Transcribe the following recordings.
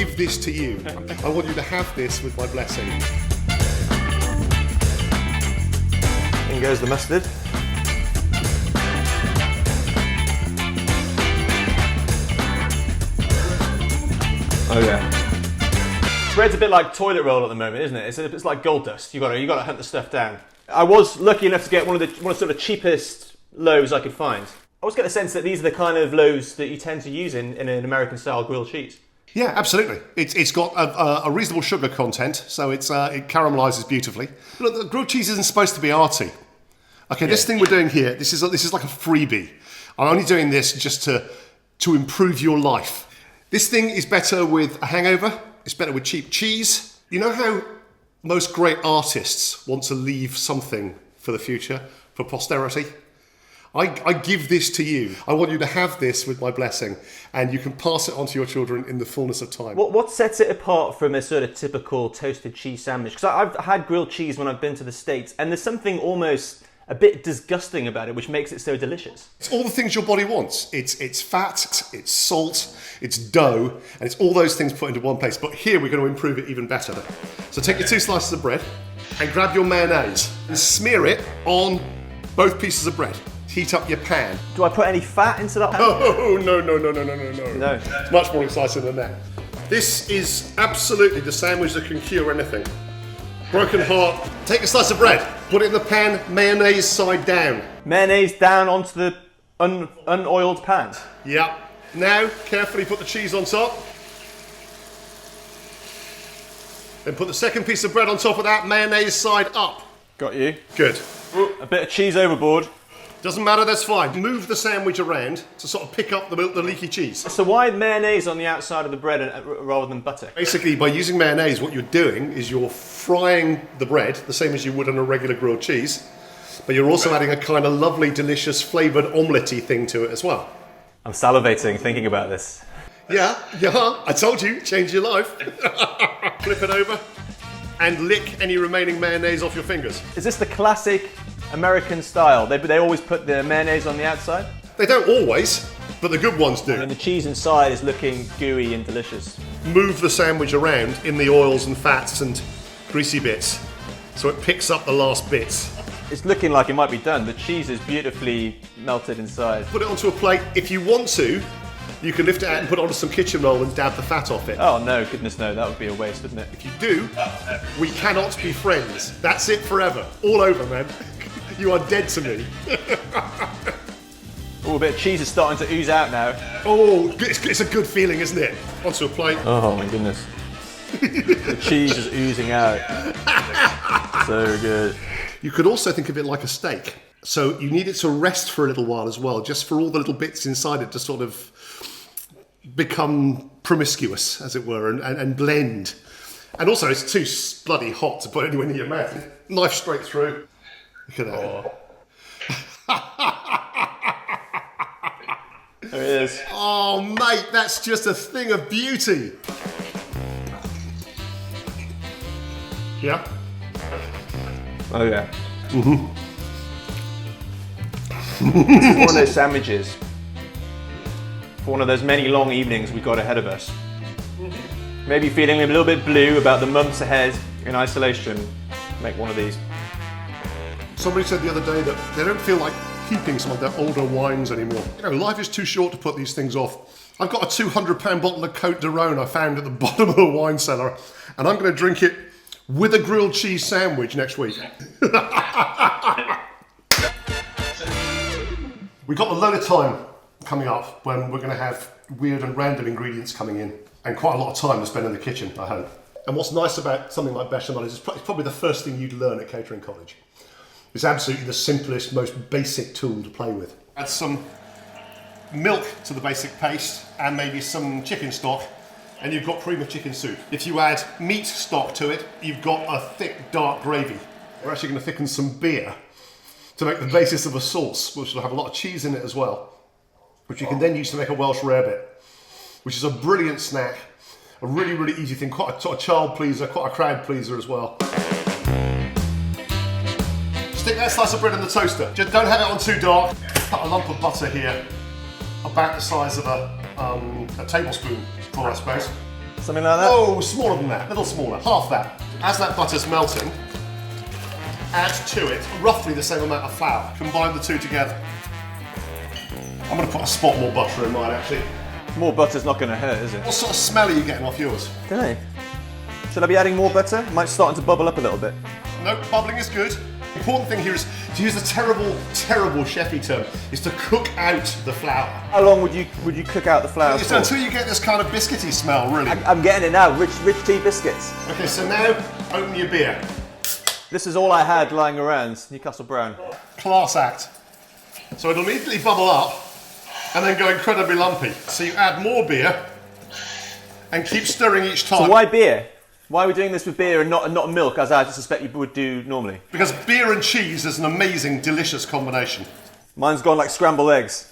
give this to you. I want you to have this with my blessing. In goes the mustard. Oh yeah. Bread's a bit like toilet roll at the moment, isn't it? It's like gold dust. You got to hunt the stuff down. I was lucky enough to get one of the sort of cheapest loaves I could find. I always get the sense that these are the kind of loaves that you tend to use in an American-style grilled cheese. Yeah, absolutely. It's got a reasonable sugar content, so it caramelizes beautifully. Look, the grilled cheese isn't supposed to be arty. Okay, this thing we're doing here, this is like a freebie. I'm only doing this just to improve your life. This thing is better with a hangover. It's better with cheap cheese. You know how most great artists want to leave something for the future, for posterity? I give this to you. I want you to have this with my blessing, and you can pass it on to your children in the fullness of time. What sets it apart from a sort of typical toasted cheese sandwich? Because I've had grilled cheese when I've been to the States, and there's something almost a bit disgusting about it, which makes it so delicious. It's all the things your body wants. It's fat, it's salt, it's dough, and it's all those things put into one place. But here we're going to improve it even better. So take your 2 slices of bread and grab your mayonnaise and smear it on both pieces of bread. Heat up your pan. Do I put any fat into that pan? Oh, no. No. It's much more exciting than that. This is absolutely the sandwich that can cure anything. Broken heart. Take a slice of bread, put it in the pan, mayonnaise side down. Mayonnaise down onto the unoiled pan. Yep. Now, carefully put the cheese on top. Then put the second piece of bread on top of that, mayonnaise side up. Got you. Good. A bit of cheese overboard. Doesn't matter, that's fine. Move the sandwich around to sort of pick up the leaky cheese. So why mayonnaise on the outside of the bread rather than butter? Basically, by using mayonnaise, what you're doing is you're frying the bread, the same as you would on a regular grilled cheese, but you're also adding a kind of lovely, delicious, flavoured omelette-y thing to it as well. I'm salivating thinking about this. Yeah, I told you, change your life. Flip it over and lick any remaining mayonnaise off your fingers. Is this the classic American style? They always put the mayonnaise on the outside? They don't always, but the good ones do. And the cheese inside is looking gooey and delicious. Move the sandwich around in the oils and fats and greasy bits so it picks up the last bits. It's looking like it might be done. The cheese is beautifully melted inside. Put it onto a plate. If you want to, you can lift it out and put it onto some kitchen roll and dab the fat off it. Oh no, goodness no, that would be a waste, wouldn't it? If you do, we cannot be friends. That's it forever. All over, man. You are dead to me. Oh, a bit of cheese is starting to ooze out now. Oh, it's a good feeling, isn't it? Onto a plate. Oh my goodness. The cheese is oozing out. So good. You could also think of it like a steak. So you need it to rest for a little while as well, just for all the little bits inside it to sort of become promiscuous, as it were, and blend. And also, it's too bloody hot to put anywhere near your mouth. Knife straight through. Look at that. There it is. Oh, mate, that's just a thing of beauty. Yeah? Oh yeah. This is one of those sandwiches for one of those many long evenings we've got ahead of us. Maybe feeling a little bit blue about the months ahead in isolation. Make one of these. Somebody said the other day that they don't feel like keeping some of their older wines anymore. You know, life is too short to put these things off. I've got a 200-pound bottle of Côte d'Aron I found at the bottom of the wine cellar, and I'm going to drink it with a grilled cheese sandwich next week. We've got a load of time coming up when we're going to have weird and random ingredients coming in, and quite a lot of time to spend in the kitchen, I hope. And what's nice about something like bechamel is it's probably the first thing you'd learn at catering college. It's absolutely the simplest, most basic tool to play with. Add some milk to the basic paste and maybe some chicken stock, and you've got cream of chicken soup. If you add meat stock to it, you've got a thick, dark gravy. We're actually going to thicken some beer to make the basis of a sauce, which will have a lot of cheese in it as well, which you can then use to make a Welsh rarebit, which is a brilliant snack, a really, really easy thing, quite a sort of child pleaser, quite a crowd pleaser as well. Stick that slice of bread in the toaster. Just don't have it on too dark. Cut a lump of butter here, about the size of a tablespoon full, I suppose. Something like that? Oh, smaller than that, a little smaller, half that. As that butter's melting, add to it roughly the same amount of flour. Combine the two together. I'm going to put a spot more butter in mine actually. More butter's not going to hurt, is it? What sort of smell are you getting off yours? Don't know. Should I be adding more butter? It might starting to bubble up a little bit. No, bubbling is good. The important thing here is to use the terrible, terrible chefy term, is to cook out the flour. How long would you cook out the flour It's for? until you get this kind of biscuity smell, really. I'm getting it now, rich tea biscuits. Okay, so now open your beer. This is all I had lying around, Newcastle Brown. Class act. So it'll immediately bubble up and then go incredibly lumpy. So you add more beer and keep stirring each time. So why beer? Why are we doing this with beer and not milk, as I suspect you would do normally? Because beer and cheese is an amazing, delicious combination. Mine's gone like scrambled eggs.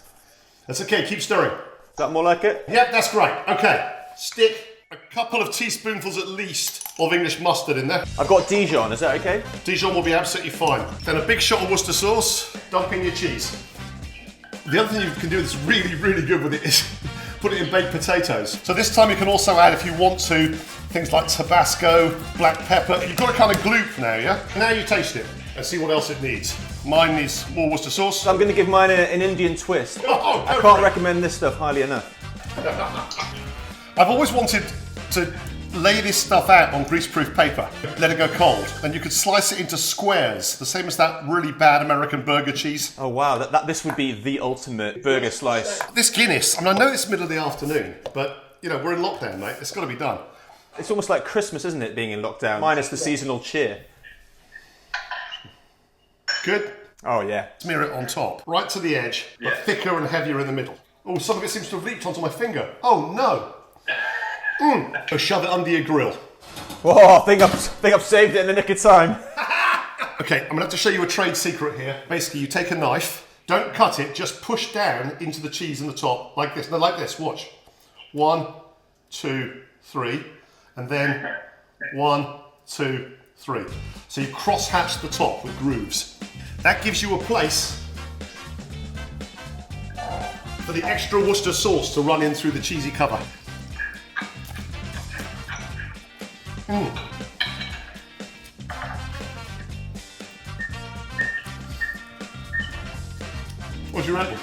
That's okay, keep stirring. Is that more like it? Yep, that's great. Okay, stick a couple of teaspoonfuls at least of English mustard in there. I've got Dijon, is that okay? Dijon will be absolutely fine. Then a big shot of Worcester sauce, dump in your cheese. The other thing you can do that's really, really good with it is put it in baked potatoes. So this time you can also add, if you want to, things like Tabasco, black pepper. You've got a kind of gloop now, yeah? Now you taste it and see what else it needs. Mine needs more Worcester sauce. I'm going to give mine an Indian twist. Oh, I can't recommend this stuff highly enough. I've always wanted to lay this stuff out on greaseproof paper, let it go cold, and you could slice it into squares, the same as that really bad American burger cheese. Oh wow, this would be the ultimate burger slice. This Guinness, I mean, I know it's middle of the afternoon, but you know, we're in lockdown, mate. It's got to be done. It's almost like Christmas, isn't it, being in lockdown? Minus the seasonal cheer. Good. Oh yeah. Smear it on top, right to the edge, but thicker and heavier in the middle. Oh, some of it seems to have leaked onto my finger. Oh no. So shove it under your grill. Whoa, I think I've saved it in the nick of time. Okay, I'm gonna have to show you a trade secret here. Basically, you take a knife, don't cut it, just push down into the cheese in the top, like this. No, like this, watch. 1, 2, 3, and then 1, 2, 3. So you cross-hatch the top with grooves. That gives you a place for the extra Worcester sauce to run in through the cheesy cover. What do you reckon?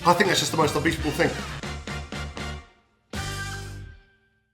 I think that's just the most unbeatable thing.